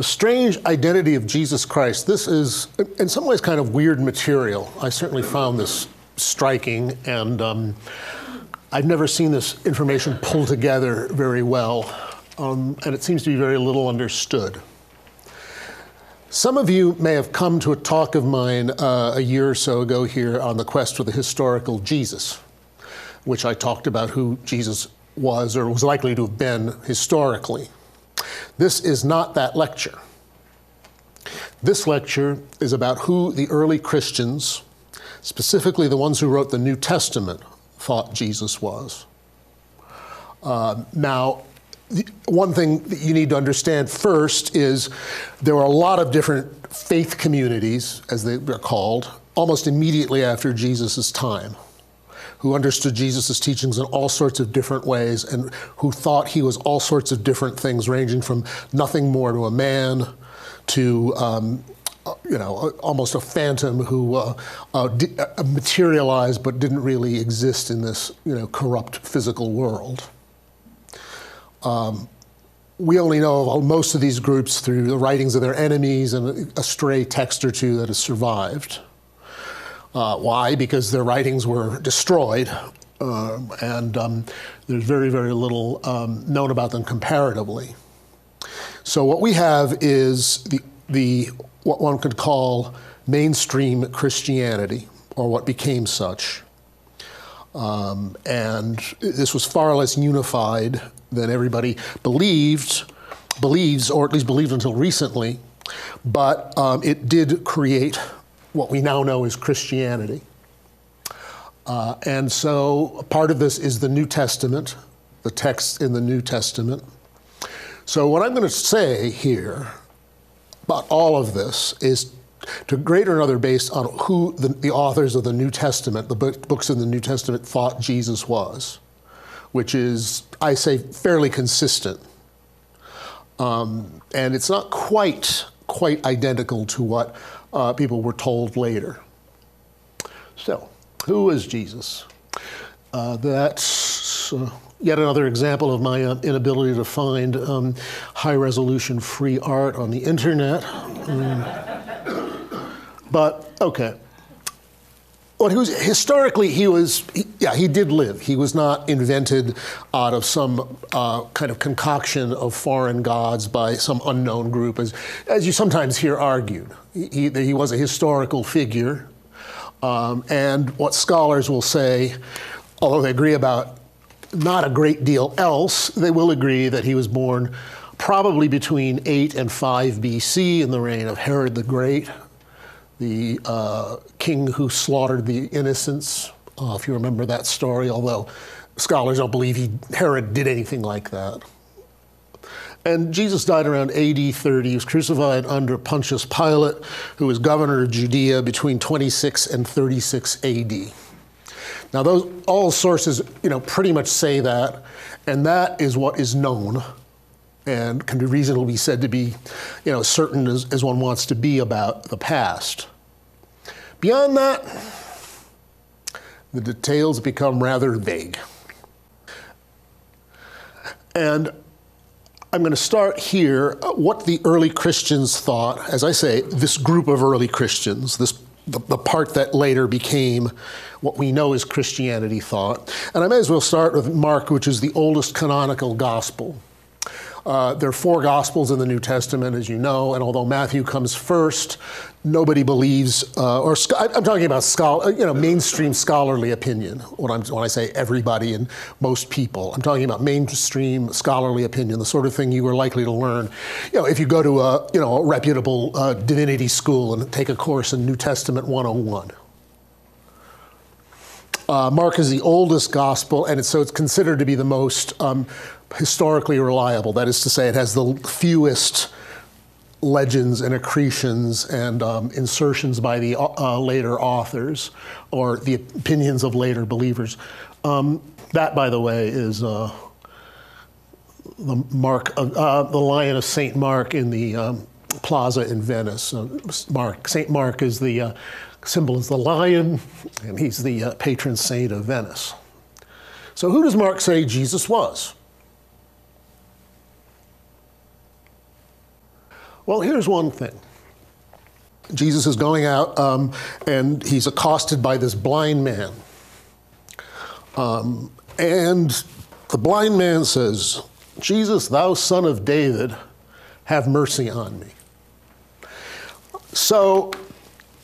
The strange identity of Jesus Christ. This is, in some ways, kind of weird material. I certainly found this striking, and I've never seen this information pulled together very well, and it seems to be very little understood. Some of you may have come to a talk of mine a year or so ago here on the quest for the historical Jesus, which I talked about who Jesus was or was likely to have been historically. This is not that lecture. This lecture is about who the early Christians, specifically the ones who wrote the New Testament, thought Jesus was. Now, one thing that you need to understand first is there were a lot of different faith communities, as they were called, almost immediately after Jesus' time, who understood Jesus' teachings in all sorts of different ways and who thought he was all sorts of different things, ranging from nothing more to a man to almost a phantom who materialized but didn't really exist in this corrupt physical world. We only know of most of these groups through the writings of their enemies and a stray text or two that has survived. Why? Because their writings were destroyed, and there's very, very little known about them comparatively. So what we have is the what one could call mainstream Christianity, or what became such. And this was far less unified than everybody believes, or at least believed until recently, but it did create what we now know as Christianity. And so part of this is the New Testament, the text in the New Testament. So what I'm going to say here about all of this is to a greater or other based on who the authors of the New Testament, the books in the New Testament, thought Jesus was, which is, I say, fairly consistent. And it's not quite identical to what people were told later. So, who is Jesus? That's yet another example of my inability to find high-resolution free art on the internet. But, okay. Historically, he did live. He was not invented out of some kind of concoction of foreign gods by some unknown group, as you sometimes hear argued. He was a historical figure, and what scholars will say, although they agree about not a great deal else, they will agree that he was born probably between 8 and 5 BC in the reign of Herod the Great, the king who slaughtered the innocents, if you remember that story, although scholars don't believe Herod did anything like that. And Jesus died around AD 30. He was crucified under Pontius Pilate, who was governor of Judea between 26 and 36 AD. Now, all sources, pretty much say that, and that is what is known and can be reasonably said to be, certain as one wants to be about the past. Beyond that, the details become rather vague. And I'm going to start here, what the early Christians thought. As I say, this group of early Christians, the part that later became what we know as Christianity thought. And I may as well start with Mark, which is the oldest canonical gospel. There are 4 Gospels in the New Testament, as you know, and although Matthew comes first, nobody believes, I'm talking about mainstream scholarly opinion. When I say everybody and most people, I'm talking about mainstream scholarly opinion, the sort of thing you are likely to learn, if you go to a reputable divinity school and take a course in New Testament 101. Mark is the oldest gospel, and so it's considered to be the most historically reliable. That is to say, it has the fewest legends and accretions and insertions by the later authors or the opinions of later believers. That, by the way, is the Lion of St. Mark in the plaza in Venice. St. Mark is the symbol is the lion, and he's the patron saint of Venice. So who does Mark say Jesus was? Well, here's one thing. Jesus is going out and he's accosted by this blind man. And the blind man says, "Jesus, thou son of David, have mercy on me." So,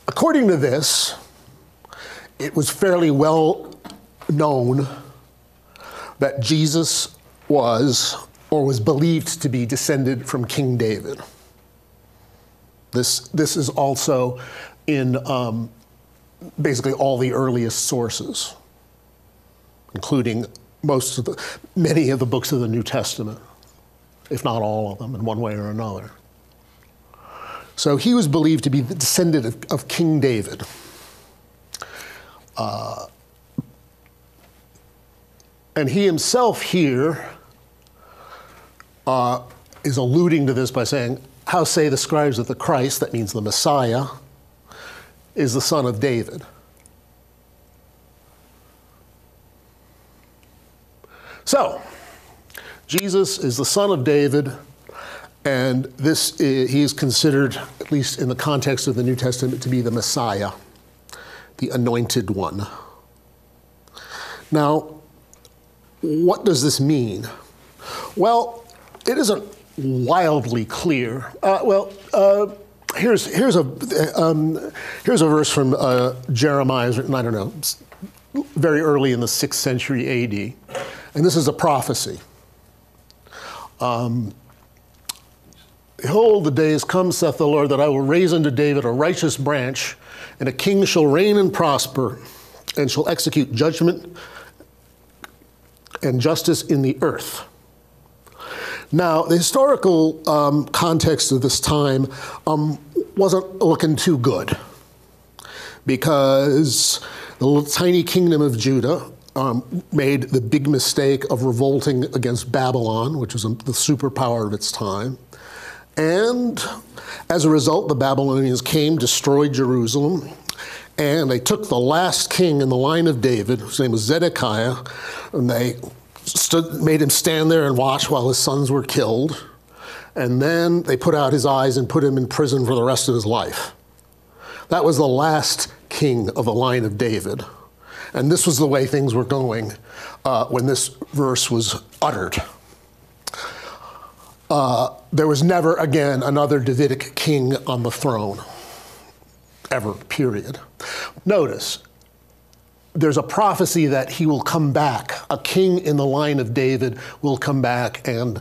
according to this, it was fairly well known that Jesus was, or was believed to be, descended from King David. This is also in basically all the earliest sources, including many of the books of the New Testament, if not all of them, in one way or another. So he was believed to be the descendant of King David. And he himself here is alluding to this by saying, "How say the scribes that the Christ," that means the Messiah, "is the son of David?" So, Jesus is the son of David, and he is considered, at least in the context of the New Testament, to be the Messiah, the anointed one. Now, what does this mean? Well, it isn't wildly clear. Here's a verse from Jeremiah, written, I don't know, very early in the 6th century AD. And this is a prophecy. "Behold, the days come, saith the Lord, that I will raise unto David a righteous branch, and a king shall reign and prosper, and shall execute judgment and justice in the earth." Now, the historical context of this time wasn't looking too good, because the little tiny kingdom of Judah made the big mistake of revolting against Babylon, which was the superpower of its time. And as a result, the Babylonians came, destroyed Jerusalem, and they took the last king in the line of David, whose name was Zedekiah, and they made him stand there and watch while his sons were killed. And then they put out his eyes and put him in prison for the rest of his life. That was the last king of the line of David. And this was the way things were going when this verse was uttered. There was never again another Davidic king on the throne, ever, period. Notice, there's a prophecy that he will come back. A king in the line of David will come back and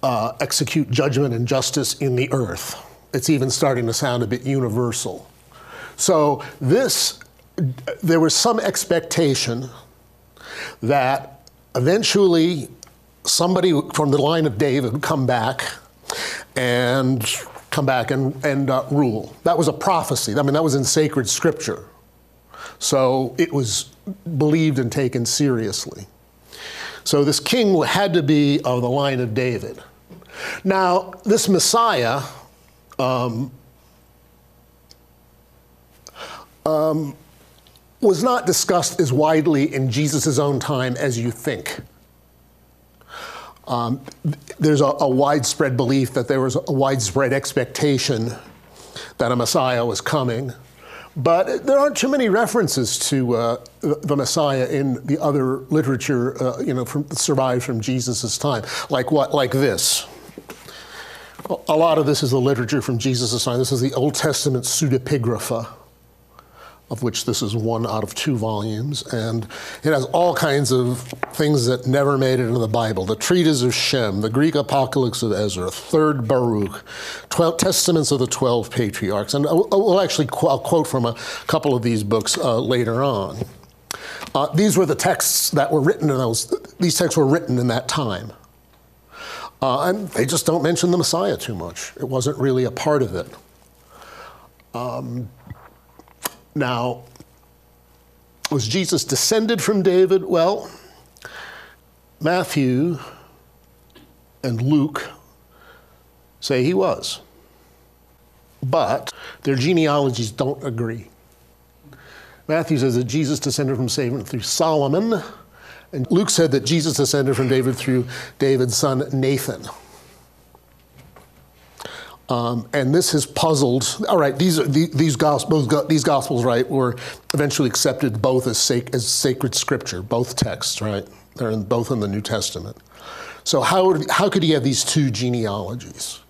execute judgment and justice in the earth. It's even starting to sound a bit universal. So there was some expectation that eventually somebody from the line of David would come back and rule. That was a prophecy. I mean, that was in sacred scripture. So it was believed and taken seriously. So this king had to be of the line of David. Now, this Messiah was not discussed as widely in Jesus' own time as you think. There's a widespread belief that there was a widespread expectation that a Messiah was coming, but there aren't too many references to the Messiah in the other literature, that survived from Jesus' time. Like what? Like this. A lot of this is the literature from Jesus' time. This is the Old Testament pseudepigrapha, of which this is one out of 2 volumes, and it has all kinds of things that never made it into the Bible. The Treatise of Shem, the Greek Apocalypse of Ezra, 3rd Baruch, 12 Testaments of the 12 Patriarchs, and I'll quote from a couple of these books later on. These were the texts that were written these texts were written in that time. And they just don't mention the Messiah too much. It wasn't really a part of it. Now, was Jesus descended from David? Well, Matthew and Luke say he was. But their genealogies don't agree. Matthew says that Jesus descended from David through Solomon, and Luke said that Jesus descended from David through David's son Nathan. And this has puzzled. All right, these gospels, right, were eventually accepted both as sacred scripture, both texts, right? They're both in the New Testament. So how could he have these two genealogies?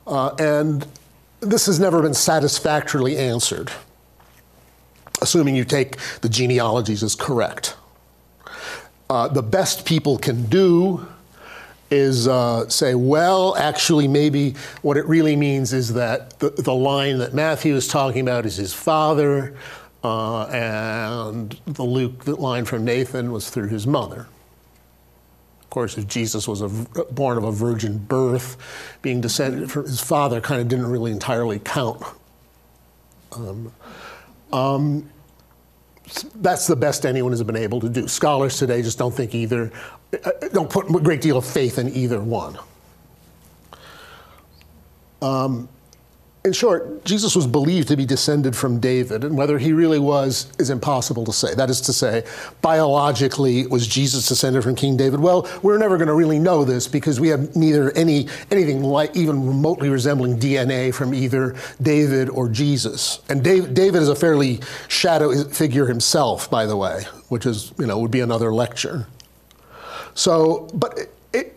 And this has never been satisfactorily answered, assuming you take the genealogies as correct. The best people can do is say, well, actually, maybe what it really means is that the line that Matthew is talking about is his father, and the Luke line from Nathan was through his mother. Of course, if Jesus was born of a virgin birth, being descended from his father kind of didn't really entirely count. That's the best anyone has been able to do. Scholars today just don't think don't put a great deal of faith in either one. In short, Jesus was believed to be descended from David, and whether he really was is impossible to say. That is to say, biologically, was Jesus descended from King David? Well, we're never going to really know this because we have neither anything like even remotely resembling DNA from either David or Jesus. And David is a fairly shadow figure himself, by the way, which is, would be another lecture. So, but it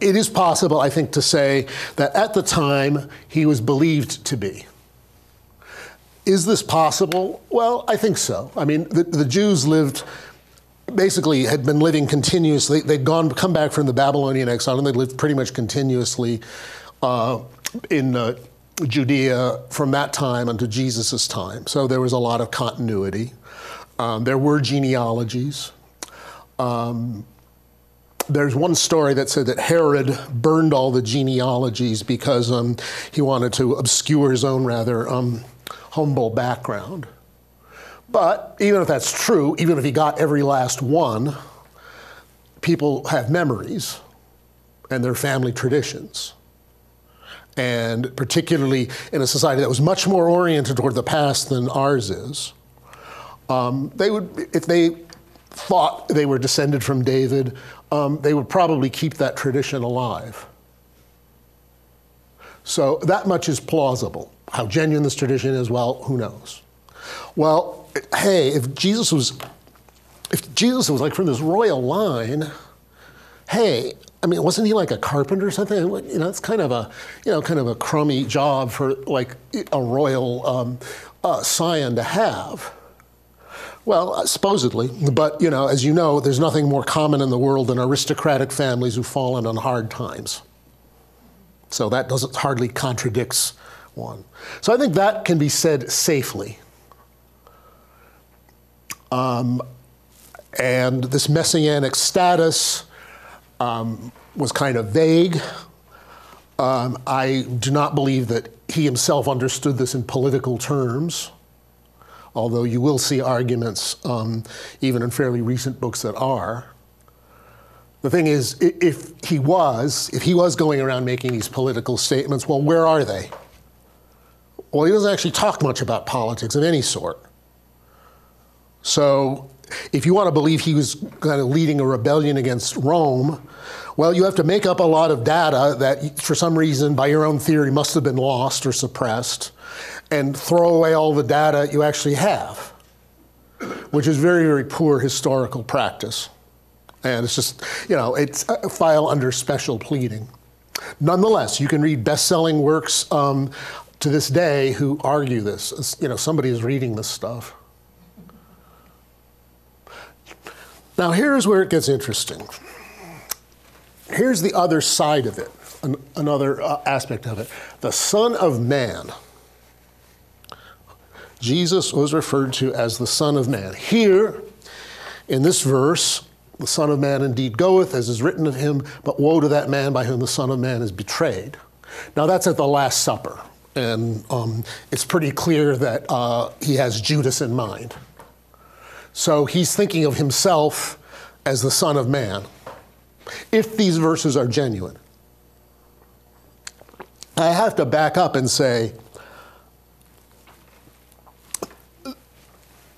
is possible, I think, to say that at the time he was believed to be. Is this possible? Well, I think so. I mean, the Jews had been living continuously. They'd come back from the Babylonian exile, and they lived pretty much continuously in Judea from that time unto Jesus' time. So there was a lot of continuity. There were genealogies. There's one story that said that Herod burned all the genealogies because he wanted to obscure his own rather humble background. But even if that's true, even if he got every last one, people have memories and their family traditions. And particularly in a society that was much more oriented toward the past than ours is, if they thought they were descended from David, they would probably keep that tradition alive. So that much is plausible. How genuine this tradition is, well, who knows? Well, hey, if Jesus was like from this royal line, hey, I mean, wasn't he like a carpenter or something? It's kind of a crummy job for like a royal scion to have. Well, supposedly, but as you know, there's nothing more common in the world than aristocratic families who've fallen on hard times. So that hardly contradicts one. So I think that can be said safely. And this messianic status was kind of vague. I do not believe that he himself understood this in political terms, although you will see arguments, even in fairly recent books, that are. The thing is, if he was going around making these political statements, well, where are they? Well, he doesn't actually talk much about politics of any sort. So if you want to believe he was kind of leading a rebellion against Rome, well, you have to make up a lot of data that, for some reason, by your own theory, must have been lost or suppressed, and throw away all the data you actually have, which is very, very poor historical practice. And it's just, it's a file under special pleading. Nonetheless, you can read best-selling works to this day who argue this. Somebody is reading this stuff. Now, here's where it gets interesting. Here's the other side of it, another aspect of it. The Son of Man. Jesus was referred to as the Son of Man. Here, in this verse, the Son of Man indeed goeth, as is written of him, but woe to that man by whom the Son of Man is betrayed. Now that's at the Last Supper, and it's pretty clear that he has Judas in mind. So he's thinking of himself as the Son of Man, if these verses are genuine. I have to back up and say,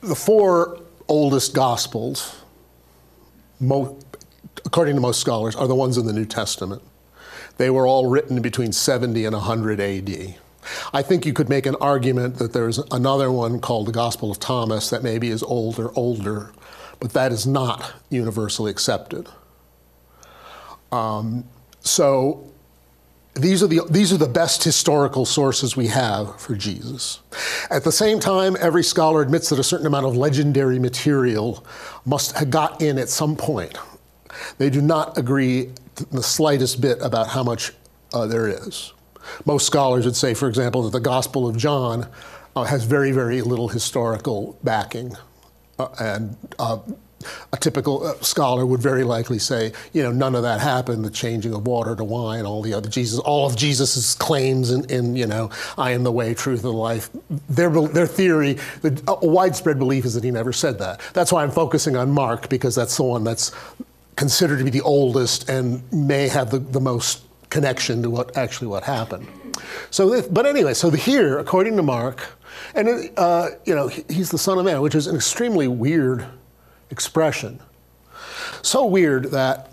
the four oldest Gospels, according to most scholars, are the ones in the New Testament. They were all written between 70 and 100 AD. I think you could make an argument that there's another one called the Gospel of Thomas that maybe is older, but that is not universally accepted. So these are the best historical sources we have for Jesus. At the same time, every scholar admits that a certain amount of legendary material must have got in at some point. They do not agree the slightest bit about how much there is. Most scholars would say, for example, that the Gospel of John has very, very little historical backing. And a typical scholar would very likely say, none of that happened, the changing of water to wine, all of Jesus's claims in I am the way, truth, and life. Their theory, a widespread belief is that he never said that. That's why I'm focusing on Mark, because that's the one that's considered to be the oldest and may have the most connection to what happened. But anyway, so here, according to Mark, and he's the Son of Man, which is an extremely weird expression. So weird that,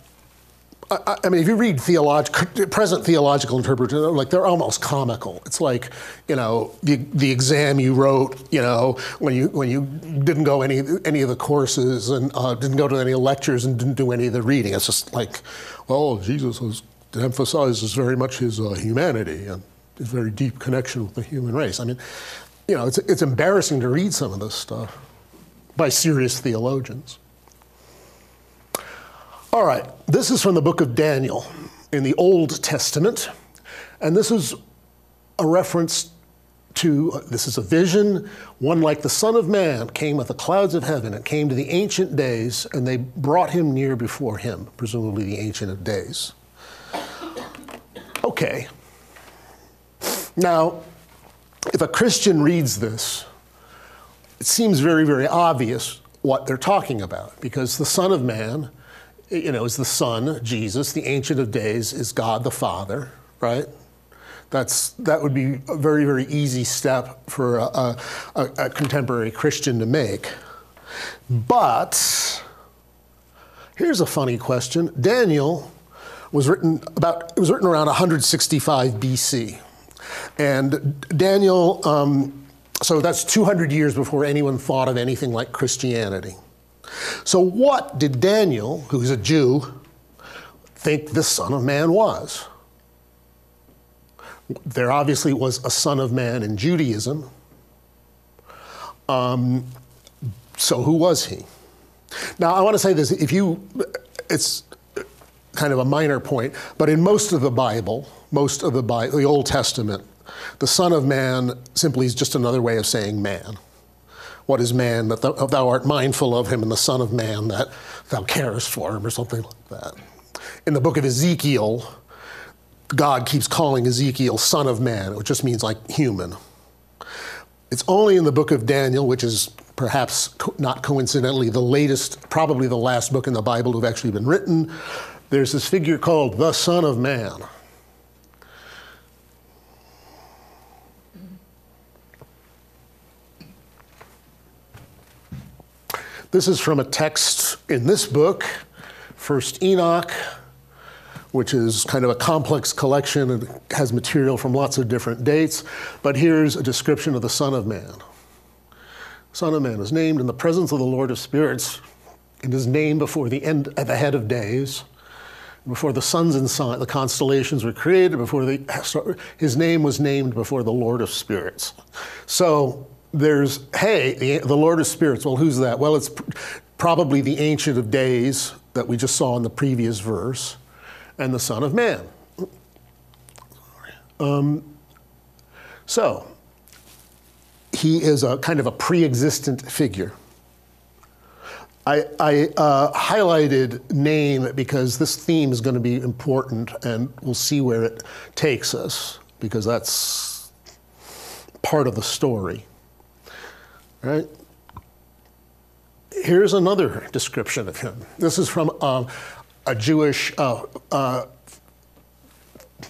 I mean, if you read present theological interpretations, they're almost comical. It's like, the exam you wrote, when you didn't go any of the courses and didn't go to any lectures and didn't do any of the reading. It's just like, well, Jesus emphasizes very much his humanity and his very deep connection with the human race. I mean, it's embarrassing to read some of this stuff by serious theologians. All right, this is from the book of Daniel in the Old Testament, and this is a reference to, this is a vision, one like the Son of Man came with the clouds of heaven and came to the Ancient Days, and they brought him near before him, presumably the Ancient of Days. Okay. Now, if a Christian reads this, it seems very, very obvious what they're talking about, because the Son of Man, is the Son, Jesus. The Ancient of Days is God the Father, right? That would be a very, very easy step for a contemporary Christian to make. But here's a funny question. Daniel was written around 165 BC. And Daniel, so that's 200 years before anyone thought of anything like Christianity. So what did Daniel, who's a Jew, think the Son of Man was? There obviously was a Son of Man in Judaism. So who was he? Now, I want to say this, it's kind of a minor point, but in most of the Bible, the Old Testament, the Son of Man simply is just another way of saying man. What is man, that thou art mindful of him, and the Son of Man, that thou carest for him, or something like that. In the book of Ezekiel, God keeps calling Ezekiel Son of Man, which just means like human. It's only in the book of Daniel, which is perhaps not coincidentally the latest, probably the last book in the Bible to have actually been written, there's this figure called the Son of Man. This is from a text in this book, First Enoch, which is kind of a complex collection and has material from lots of different dates. But here's a description of the Son of Man. Son of Man is named in the presence of the Lord of Spirits, and is named before the head of days, before the suns and sun, the constellations were created, his name was named before the Lord of Spirits. So there's, the Lord of Spirits, well, who's that? Well, it's probably the Ancient of Days that we just saw in the previous verse, and the Son of Man. So he is a kind of a pre-existent figure. I highlighted name because this theme is going to be important, and we'll see where it takes us, because that's part of the story. Right? Here's another description of him. This is from a Jewish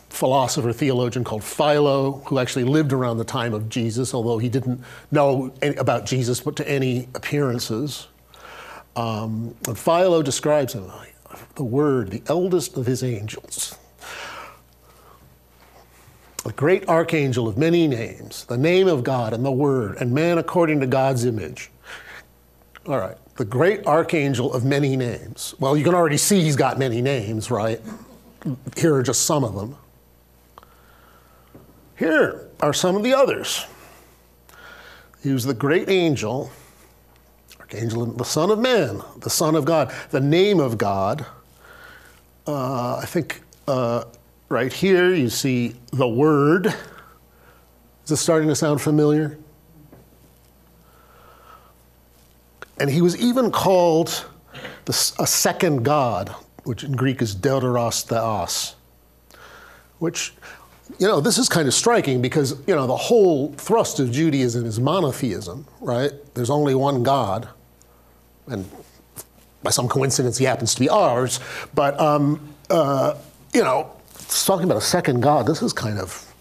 philosopher, theologian called Philo, who actually lived around the time of Jesus, although he didn't know about Jesus but to any appearances. And Philo describes him, the Word, the eldest of his angels. the great archangel of many names, the name of God and the Word, and man according to God's image. All right, the great archangel of many names. Well, you can already see he's got many names, right? Here are just some of them. Here are some of the others. He was the great angel, archangel, the Son of Man, the Son of God, the name of God. I think right here you see the Word. Is this starting to sound familiar? And he was even called a second God, which in Greek is deuteros theos, which, this is kind of striking because, the whole thrust of Judaism is monotheism, right? There's only one God, and by some coincidence he happens to be ours, but, talking about a second God, this is kind of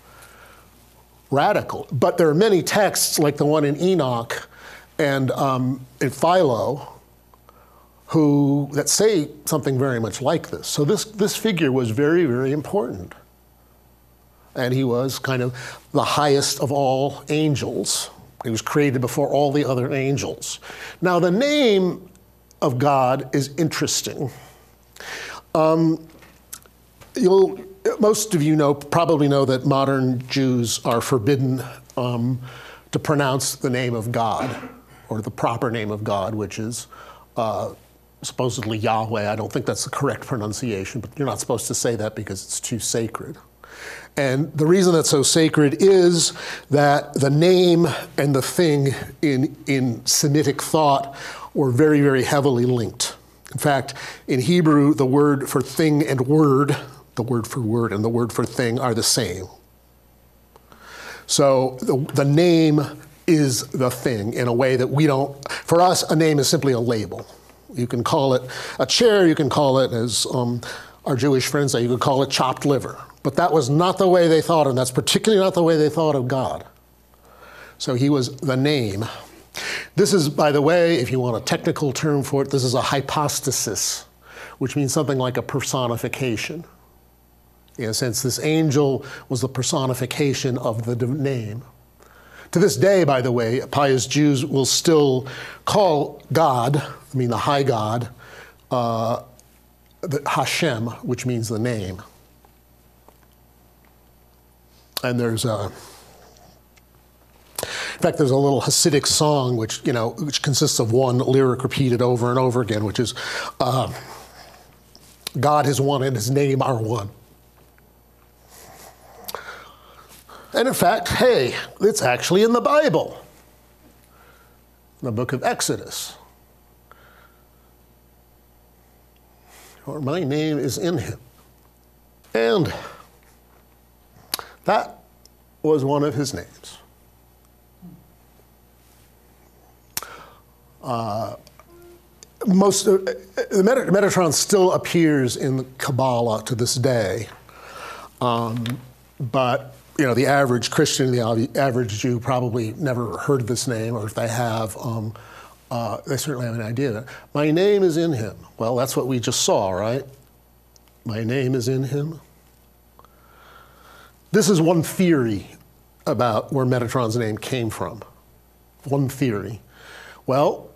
radical. But there are many texts, like the one in Enoch and in Philo, that say something very much like this. So this figure was very, very important. And he was kind of the highest of all angels. He was created before all the other angels. Now, the name of God is interesting. Most of you probably know that modern Jews are forbidden to pronounce the name of God, or the proper name of God, which is supposedly Yahweh. I don't think that's the correct pronunciation, but you're not supposed to say that because it's too sacred. And the reason that's so sacred is that the name and the thing in Semitic thought were very, very heavily linked. In fact, in Hebrew, the word for thing and word, the word for word and the word for thing are the same. So the name is the thing in a way that we don't, for us, a name is simply a label. You can call it a chair, you can call it, as our Jewish friends say, you could call it chopped liver. But that was not the way they thought, and that's particularly not the way they thought of God. So he was the name. This is, by the way, if you want a technical term for it, this is a hypostasis, which means something like a personification. In a sense, this angel was the personification of the name. To this day, by the way, pious Jews will still call God, the high God, the Hashem, which means the name. And there's in fact, there's a little Hasidic song which consists of one lyric repeated over and over again, which is, God is one and his name are one. And in fact, hey, it's actually in the Bible, in the book of Exodus. For my name is in him. And that was one of his names. Metatron still appears in Kabbalah to this day, but the average Christian, the average Jew probably never heard of this name, or if they have, they certainly have an idea of it. My name is in him. Well, that's what we just saw, right? My name is in him. This is one theory about where Metatron's name came from. One theory. Well,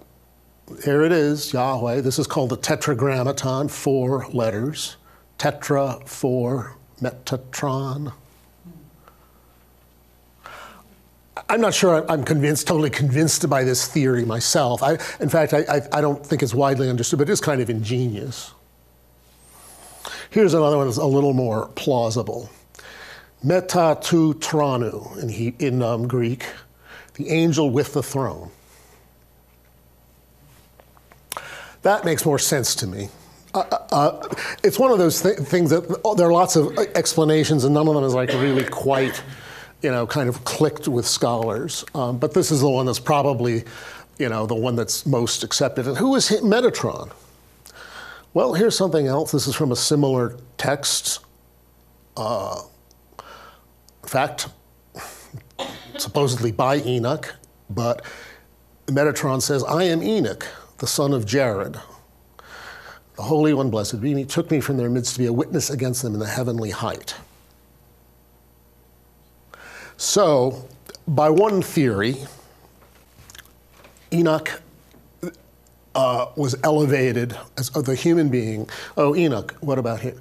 here it is, Yahweh. This is called the Tetragrammaton, 4 letters. Tetra, 4, Metatron. I'm not sure I'm totally convinced by this theory myself. In fact, I don't think it's widely understood, but it's kind of ingenious. Here's another one that's a little more plausible. Meta tu tranu in Greek, the angel with the throne. That makes more sense to me. It's one of those things that there are lots of explanations, and none of them is really quite, kind of clicked with scholars. But this is the one that's probably, the one that's most accepted. And who is Metatron? Well, here's something else. This is from a similar text. In fact, supposedly by Enoch, but Metatron says, I am Enoch, the son of Jared. The Holy One, blessed be, he took me from their midst to be a witness against them in the heavenly height. So, by one theory, Enoch was elevated as the human being. Oh, Enoch, what about him?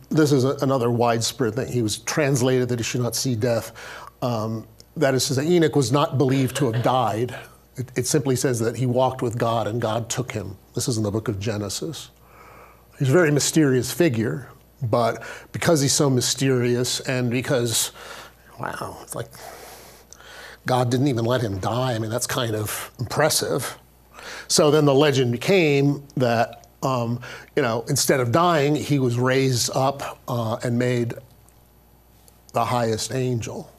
This is another widespread thing. He was translated that he should not see death. That is to say, Enoch was not believed to have died. It simply says that he walked with God and God took him. This is in the book of Genesis. He's a very mysterious figure, but because he's so mysterious and because, wow, it's like God didn't even let him die. I mean, that's kind of impressive. So then the legend became that, instead of dying, he was raised up and made the highest angel.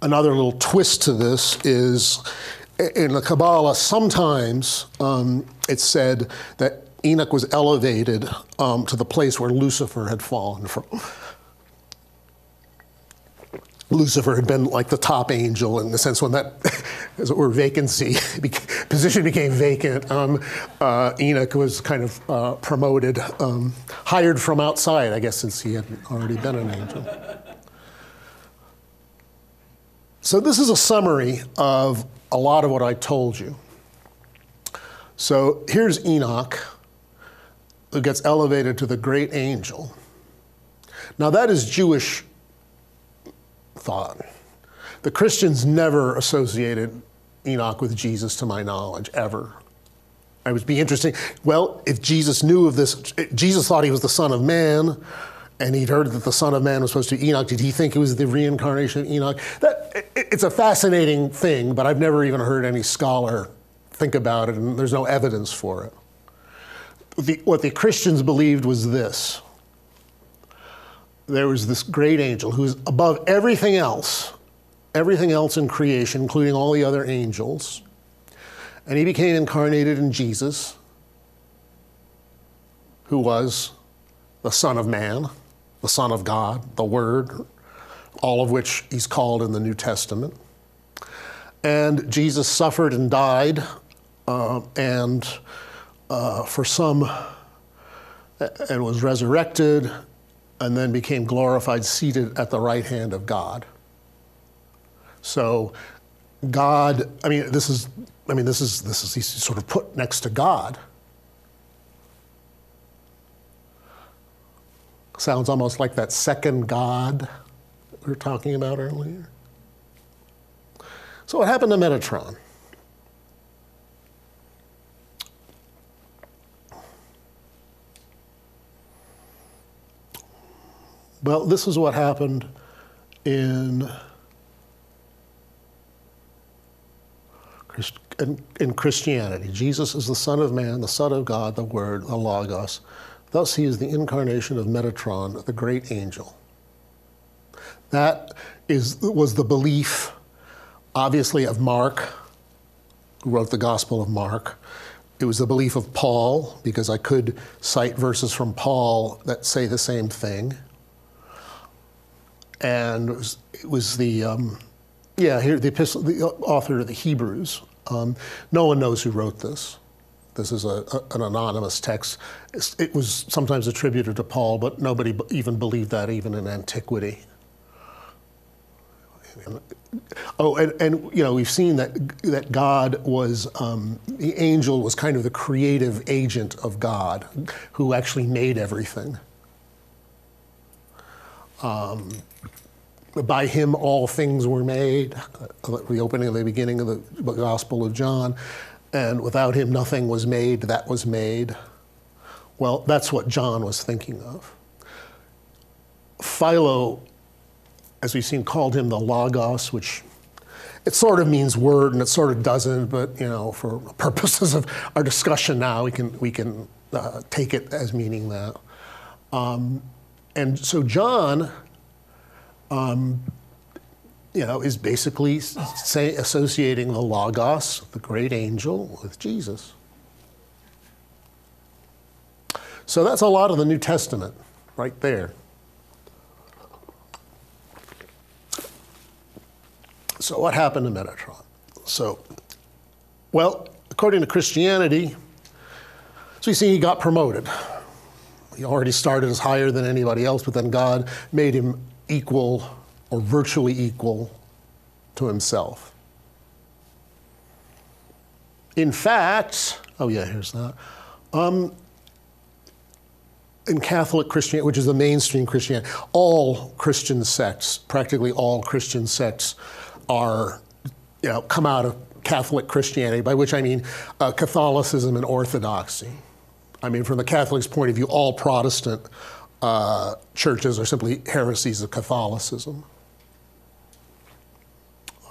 Another little twist to this is, in the Kabbalah, sometimes it's said that Enoch was elevated to the place where Lucifer had fallen from. Lucifer had been like the top angel in the sense when that, as it were, position became vacant. Enoch was kind of promoted, hired from outside, I guess, since he had already been an angel. So this is a summary of a lot of what I told you. So here's Enoch, who gets elevated to the great angel. Now that is Jewish thought. The Christians never associated Enoch with Jesus, to my knowledge, ever. It would be interesting. Well, if Jesus knew of this, Jesus thought he was the Son of Man, and he'd heard that the Son of Man was supposed to be Enoch. Did he think it was the reincarnation of Enoch? It's a fascinating thing, but I've never even heard any scholar think about it, and there's no evidence for it. What the Christians believed was this. There was this great angel who's above everything else in creation, including all the other angels, and he became incarnated in Jesus, who was the Son of Man, the Son of God, the Word, all of which he's called in the New Testament. And Jesus suffered and died, and was resurrected, and then became glorified, seated at the right hand of God. So God, he's sort of put next to God. Sounds almost like that second God we were talking about earlier. So what happened to Metatron? Well, this is what happened in Christianity. Jesus is the Son of Man, the Son of God, the Word, the Logos. Thus, he is the incarnation of Metatron, the great angel. That was the belief, obviously, of Mark, who wrote the Gospel of Mark. It was the belief of Paul, because I could cite verses from Paul that say the same thing. And it was the author of the Hebrews. No one knows who wrote this. This is an anonymous text. It was sometimes attributed to Paul, but nobody even believed that even in antiquity. Oh, and we've seen that God was, the angel was kind of the creative agent of God, who actually made everything. By him all things were made, the opening of the beginning of the Gospel of John, and without him nothing was made that was made. Well, that's what John was thinking of. Philo, as we've seen, called him the Logos, which it sort of means word and it sort of doesn't, but for purposes of our discussion now, we can take it as meaning that. And so John, is basically associating the Logos, the great angel, with Jesus. So that's a lot of the New Testament right there. So what happened to Metatron? So, well, according to Christianity, so you see he got promoted. He already started as higher than anybody else, but then God made him equal or virtually equal to himself. In fact, here's that. In Catholic Christianity, which is the mainstream Christianity, all Christian sects, practically all Christian sects are, come out of Catholic Christianity, by which I mean Catholicism and Orthodoxy. I mean, from the Catholic's point of view, all Protestant churches are simply heresies of Catholicism.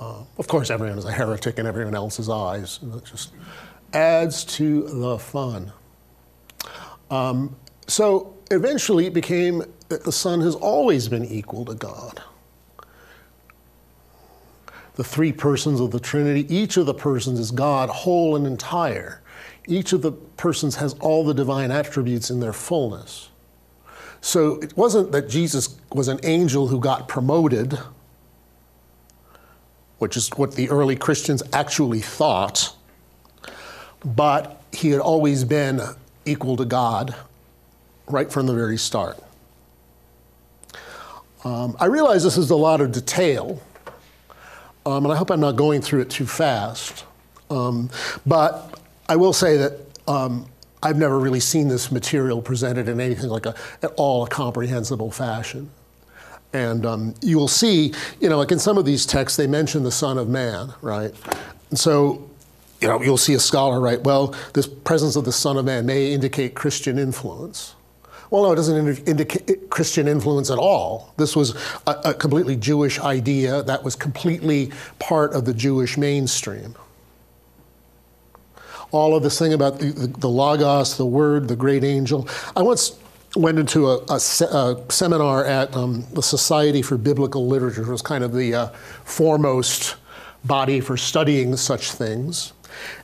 Of course, everyone is a heretic in everyone else's eyes. It just adds to the fun. So eventually it became that the Son has always been equal to God. The three persons of the Trinity, each of the persons is God, whole and entire. Each of the persons has all the divine attributes in their fullness. So it wasn't that Jesus was an angel who got promoted, which is what the early Christians actually thought, but he had always been equal to God right from the very start. I realize this is a lot of detail, and I hope I'm not going through it too fast, but I will say that I've never really seen this material presented in anything like at all a comprehensible fashion. And you will see, like in some of these texts, they mention the Son of Man, right? And so, you'll see a scholar write, well, this presence of the Son of Man may indicate Christian influence. Well, no, it doesn't indicate Christian influence at all. This was a completely Jewish idea that was completely part of the Jewish mainstream. All of this thing about the Logos, the Word, the great angel. I once went into a seminar at the Society for Biblical Literature. It was kind of the foremost body for studying such things.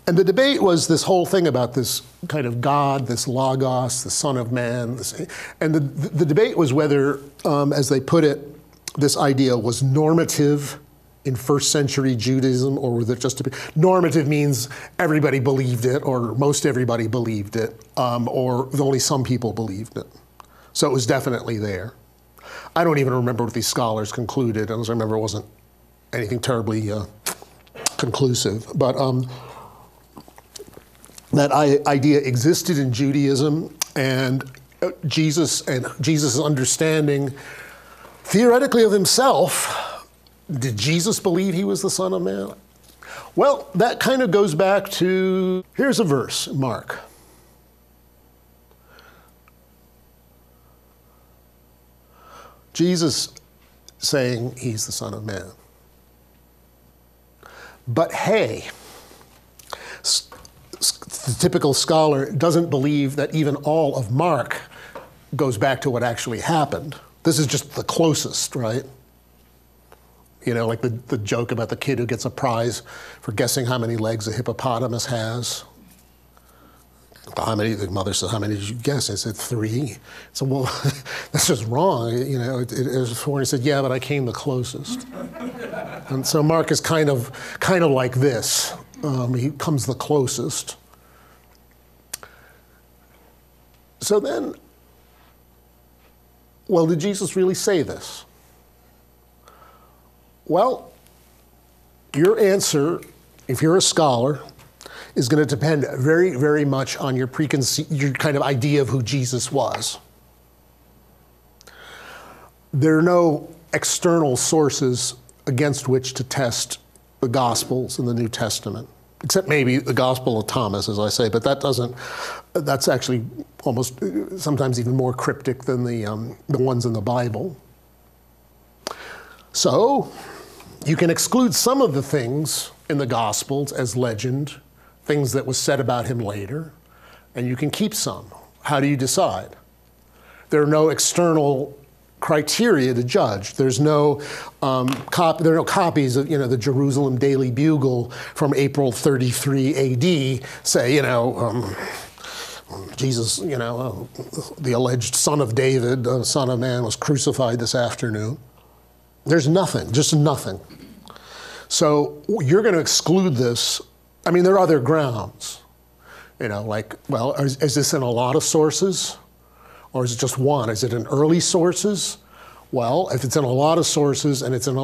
And the debate was this whole thing about this kind of God, this Logos, the Son of Man. And the debate was whether, as they put it, this idea was normative in first century Judaism, or was it just normative means everybody believed it, or most everybody believed it, or only some people believed it. So it was definitely there. I don't even remember what these scholars concluded. I remember it wasn't anything terribly conclusive. But that idea existed in Judaism, and Jesus' understanding theoretically of himself. Did Jesus believe he was the Son of Man? Well, that kind of goes back to, here's a verse, Mark. Jesus saying he's the Son of Man. But hey, the typical scholar doesn't believe that even all of Mark goes back to what actually happened. This is just the closest, right? Like the joke about the kid who gets a prize for guessing how many legs a hippopotamus has. The mother says, how many did you guess? I said 3. So, well, that's just wrong. It was 4. He said, yeah, but I came the closest. And so Mark is kind of like this. He comes the closest. So then, well, did Jesus really say this? Well, your answer, if you're a scholar, is going to depend very, very much on your kind of idea of who Jesus was. There are no external sources against which to test the Gospels in the New Testament, except maybe the Gospel of Thomas, as I say, but that's actually almost sometimes even more cryptic than the ones in the Bible. So, you can exclude some of the things in the Gospels as legend, things that was said about him later, and you can keep some. How do you decide? There are no external criteria to judge. There's no there are no copies of the Jerusalem Daily Bugle from April 33 A.D. say Jesus, the alleged son of David, the Son of Man, was crucified this afternoon. There's nothing, just nothing. So you're going to exclude this. I mean, there are other grounds. Is this in a lot of sources? Or is it just one? Is it in early sources? Well, if it's in a lot of sources and it's in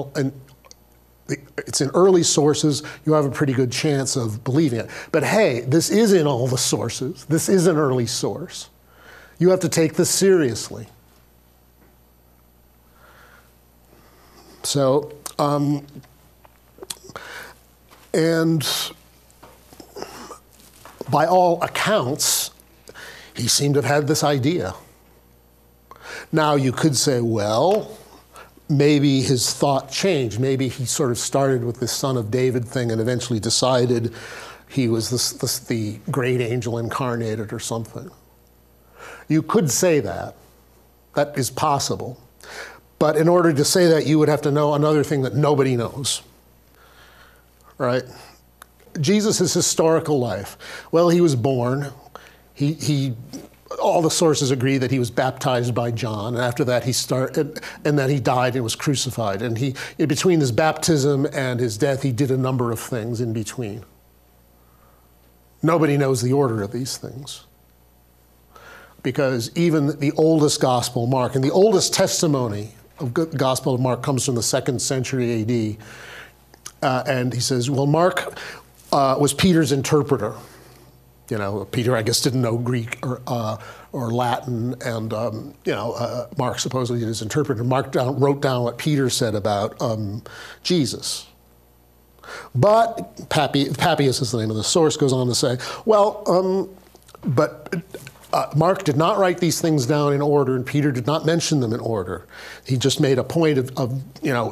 early sources, you have a pretty good chance of believing it. But hey, this is in all the sources. This is an early source. You have to take this seriously. So, and by all accounts, he seemed to have had this idea. Now, you could say, well, maybe his thought changed. Maybe he sort of started with this Son of David thing and eventually decided he was the great angel incarnated or something. You could say that. That is possible. But in order to say that, you would have to know another thing that nobody knows. Right? Jesus' historical life. Well, he was born. All the sources agree that he was baptized by John, and after that and then he died and was crucified. And between his baptism and his death, he did a number of things in between. Nobody knows the order of these things. Because even the oldest gospel, Mark, and the oldest testimony of the Gospel of Mark comes from the 2nd century AD. And he says, well, Mark was Peter's interpreter. You know, Peter, I guess, didn't know Greek or Latin, and Mark supposedly is his interpreter. Mark wrote down what Peter said about Jesus. But Papias is the name of the source, goes on to say, well, Mark did not write these things down in order, and Peter did not mention them in order. He just made a point of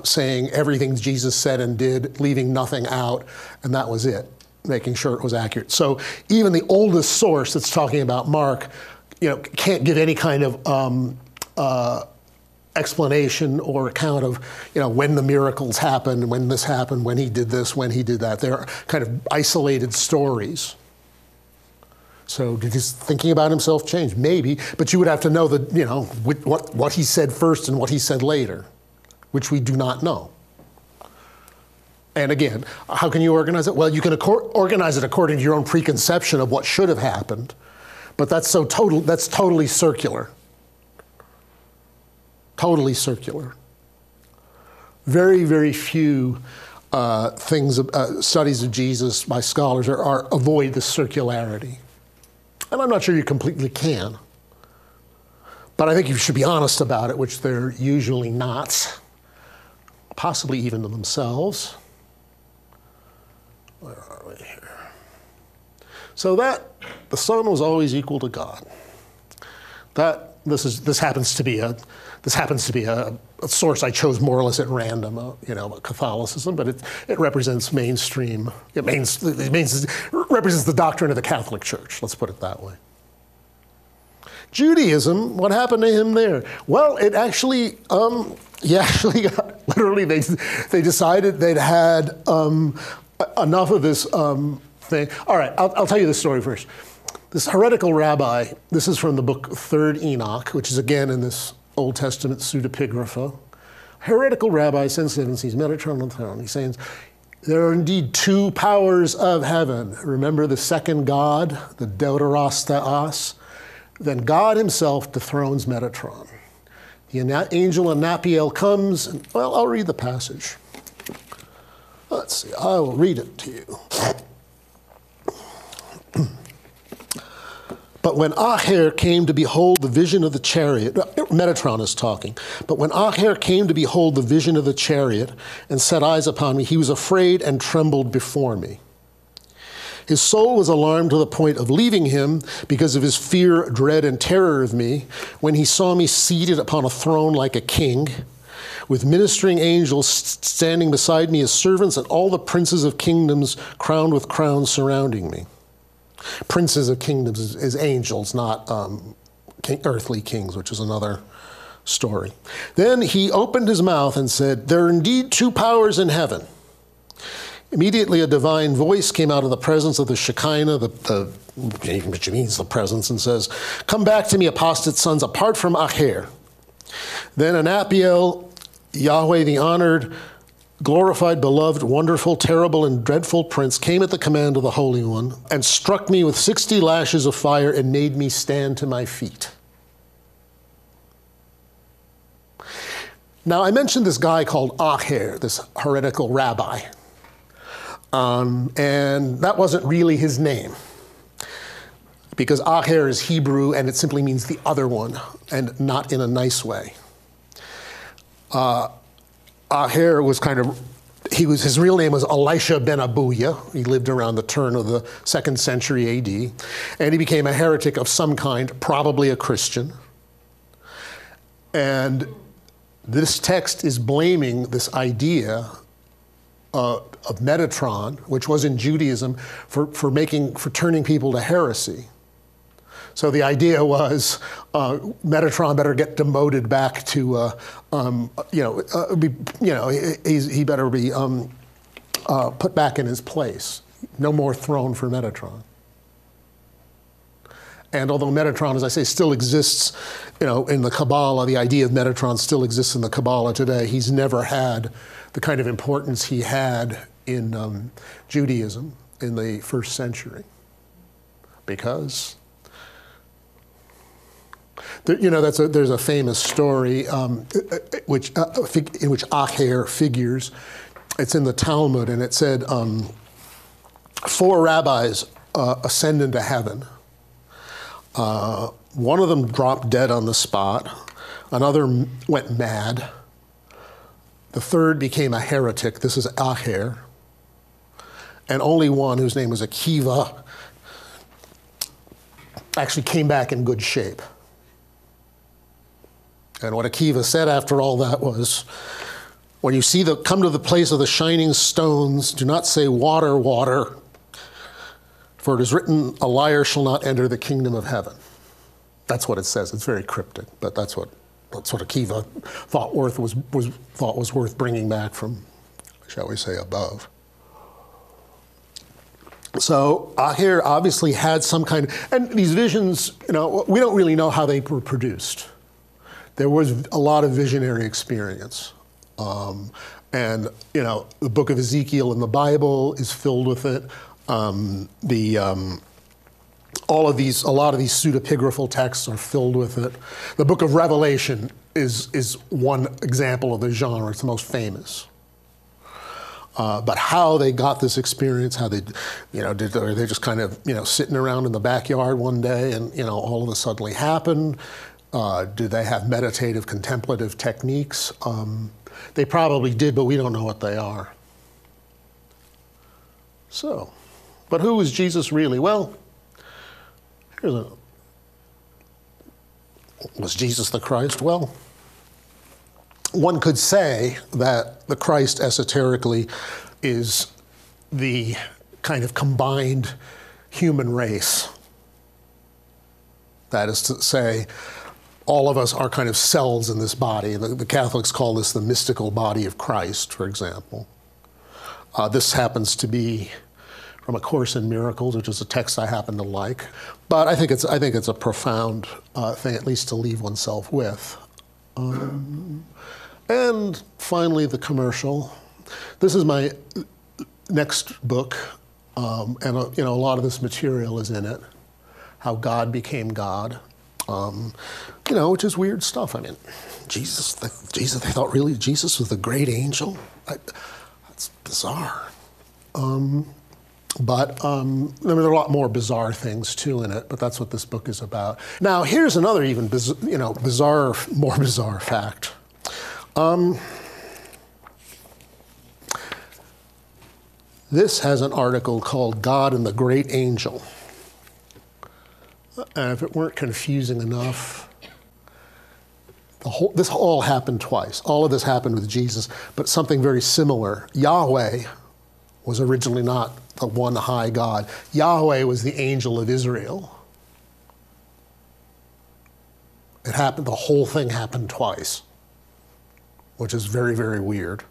saying everything Jesus said and did, leaving nothing out, and that was it, making sure it was accurate. So even the oldest source that's talking about Mark, can't give any kind of explanation or account of, when the miracles happened, when this happened, when he did this, when he did that. They're kind of isolated stories. So did his thinking about himself change? Maybe, but you would have to know that, what he said first and what he said later, which we do not know. And again, how can you organize it? Well, you can organize it according to your own preconception of what should have happened, but that's totally circular. Totally circular. Very, very few studies of Jesus by scholars avoid the circularity. And I'm not sure you completely can. But I think you should be honest about it, which they're usually not, possibly even to themselves. Where are we here? So that the Son was always equal to God. This happens to be a source I chose more or less at random, Catholicism, but it represents mainstream. It represents the doctrine of the Catholic Church. Let's put it that way. Judaism, what happened to him there? Well, it actually, literally, they decided they'd had enough of this thing. All right, I'll tell you this story first. This heretical rabbi, this is from the book 3rd Enoch, which is again in this Old Testament pseudepigrapha. Heretical rabbi sends him and sees Metatron on the throne. He's saying, there are indeed two powers of heaven. Remember the second God, the Deuteros Theos? Then God himself dethrones Metatron. The angel Anapiel comes, and, well, I'll read the passage. Let's see, I will read it to you. But when Aher came to behold the vision of the chariot, Metatron is talking, but when Aher came to behold the vision of the chariot and set eyes upon me, he was afraid and trembled before me. His soul was alarmed to the point of leaving him because of his fear, dread, and terror of me when he saw me seated upon a throne like a king, with ministering angels standing beside me as servants and all the princes of kingdoms crowned with crowns surrounding me. Princes of kingdoms is angels, not earthly kings, which is another story. Then he opened his mouth and said, there are indeed two powers in heaven. Immediately a divine voice came out of the presence of the Shekinah, which means the presence, and says, come back to me, apostate sons, apart from Aher. Then Anapiel, Yahweh the honored, glorified, beloved, wonderful, terrible, and dreadful prince, came at the command of the Holy One and struck me with 60 lashes of fire and made me stand to my feet. Now, I mentioned this guy called Acher, this heretical rabbi. And that wasn't really his name, because Acher is Hebrew and it simply means the other one, and not in a nice way. Acher was his real name was Elisha ben Abuya. He lived around the turn of the 2nd century AD, and he became a heretic of some kind, probably a Christian. And this text is blaming this idea of Metatron, which was in Judaism, for turning people to heresy. So the idea was Metatron better get demoted back to, he better be put back in his place. No more throne for Metatron. And although Metatron, as I say, still exists, in the Kabbalah, the idea of Metatron still exists in the Kabbalah today, he's never had the kind of importance he had in Judaism in the 1st century. Because, there's a famous story in which Acher figures. It's in the Talmud, and it said 4 rabbis ascend into heaven. One of them dropped dead on the spot. Another went mad. The third became a heretic. This is Acher. And only one, whose name was Akiva, actually came back in good shape. And what Akiva said after all that was, when you come to the place of the shining stones, do not say water, water, for it is written, a liar shall not enter the kingdom of heaven. That's what it says. It's very cryptic, but that's what Akiva thought was worth bringing back from, shall we say, above. So Acher obviously had some kind and these visions, we don't really know how they were produced. There was a lot of visionary experience. And, the book of Ezekiel in the Bible is filled with it. A lot of these pseudepigraphal texts are filled with it. The book of Revelation is one example of the genre. It's the most famous. But how they got this experience, how they, are they just kind of, sitting around in the backyard one day and, all of a sudden happened? Do they have meditative, contemplative techniques? They probably did, but we don't know what they are. So, but who was Jesus really? Well, was Jesus the Christ? Well, one could say that the Christ esoterically is the kind of combined human race. That is to say, all of us are kind of cells in this body. The Catholics call this the mystical body of Christ, for example. This happens to be from A Course in Miracles, which is a text I happen to like. But I think it's a profound thing, at least to leave oneself with. And finally, the commercial. This is my next book, and a lot of this material is in it. How God became God, which is weird stuff. I mean, Jesus. They thought really Jesus was the great angel. That's bizarre. But there are a lot more bizarre things too in it. But that's what this book is about. Now, here's another even more bizarre fact. This has an article called God and the Great Angel. And if it weren't confusing enough, this all happened twice. All of this happened with Jesus, but something very similar. Yahweh was originally not the one high God. Yahweh was the angel of Israel. It happened, the whole thing happened twice, which is very, very weird.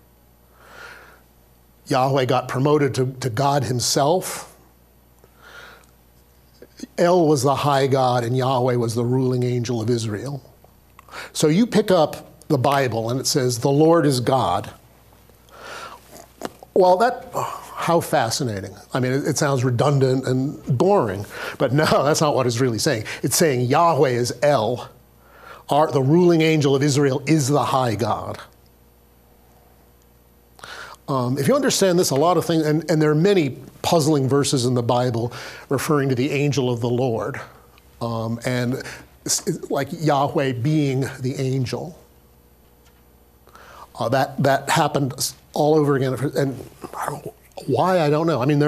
Yahweh got promoted to God himself. El was the high God and Yahweh was the ruling angel of Israel. So you pick up the Bible and it says, the Lord is God. Well, how fascinating. I mean, it sounds redundant and boring, but no, that's not what it's really saying. It's saying Yahweh is El. The ruling angel of Israel is the high God. If you understand this, a lot of things, and there are many puzzling verses in the Bible referring to the angel of the Lord, and like Yahweh being the angel. That happened all over again, and I don't know why, I don't know. I mean,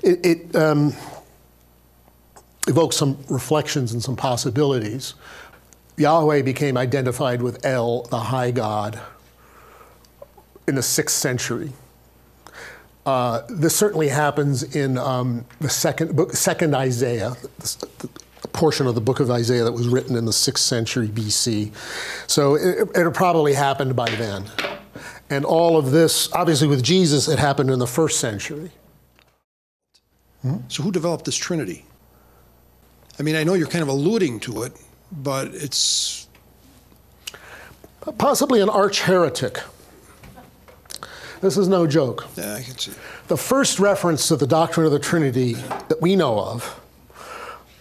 it evokes some reflections and some possibilities. Yahweh became identified with El, the high God, in the 6th century. This certainly happens in the second Isaiah, the portion of the book of Isaiah that was written in the 6th century BC. So it probably happened by then. And all of this, obviously with Jesus, it happened in the 1st century. So who developed this Trinity? I mean, I know you're kind of alluding to it, but it's... Possibly an arch heretic. This is no joke. Yeah, I can see. The first reference to the doctrine of the Trinity that we know of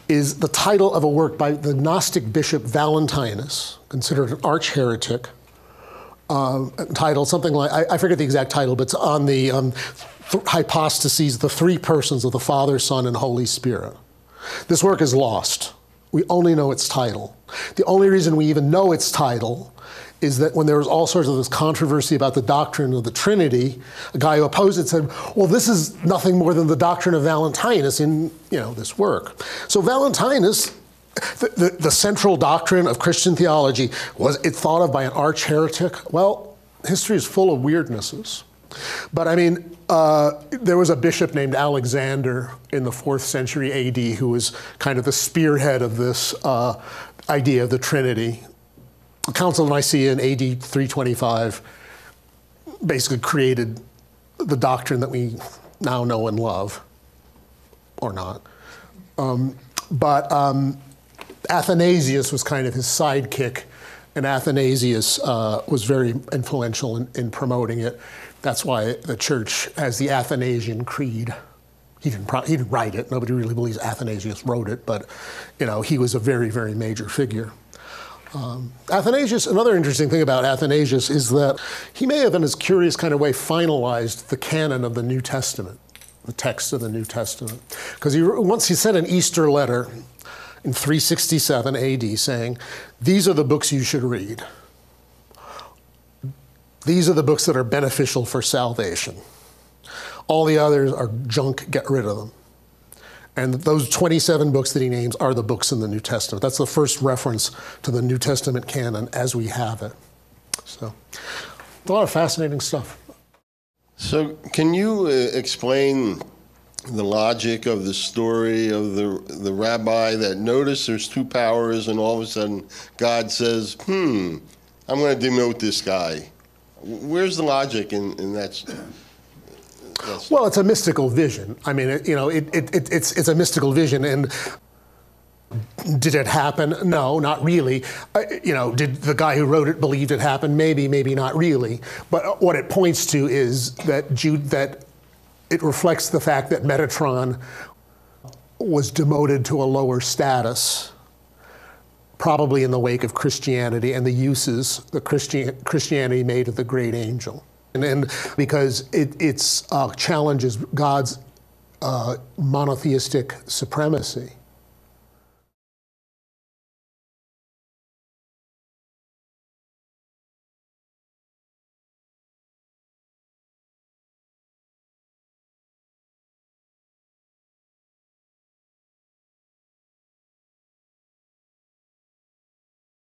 is the title of a work by the Gnostic bishop Valentinus, considered an arch heretic, titled something like, I forget the exact title, but it's on the hypostases, the 3 persons of the Father, Son, and Holy Spirit. This work is lost. We only know its title. The only reason we even know its title is that when there was all sorts of this controversy about the doctrine of the Trinity, a guy who opposed it said, well, this is nothing more than the doctrine of Valentinus in this work. So Valentinus, the central doctrine of Christian theology, was it thought of by an arch heretic? Well, history is full of weirdnesses. But I mean, there was a bishop named Alexander in the 4th century AD who was kind of the spearhead of this idea of the Trinity. The Council of Nicaea in AD 325 basically created the doctrine that we now know and love, or not. But Athanasius was kind of his sidekick, and Athanasius was very influential in promoting it. That's why the church has the Athanasian Creed. He didn't write it. Nobody really believes Athanasius wrote it, but he was a very, very major figure. Athanasius, another interesting thing about Athanasius is that he may have, in his curious kind of way, finalized the canon of the New Testament, the text of the New Testament. Because once he sent an Easter letter in 367 AD saying, these are the books you should read. These are the books that are beneficial for salvation. All the others are junk, get rid of them. And those 27 books that he names are the books in the New Testament. That's the first reference to the New Testament canon as we have it. So, a lot of fascinating stuff. So, can you explain the logic of the story of the rabbi that noticed there's 2 powers and all of a sudden God says, I'm going to demote this guy? Where's the logic in that? Well, it's a mystical vision. I mean, it's a mystical vision, and did it happen? No, not really. Did the guy who wrote it believe it happened? Maybe, maybe not really. But what it points to is that it reflects the fact that Metatron was demoted to a lower status, probably in the wake of Christianity and the uses that Christianity made of the great angel. And because it challenges God's monotheistic supremacy.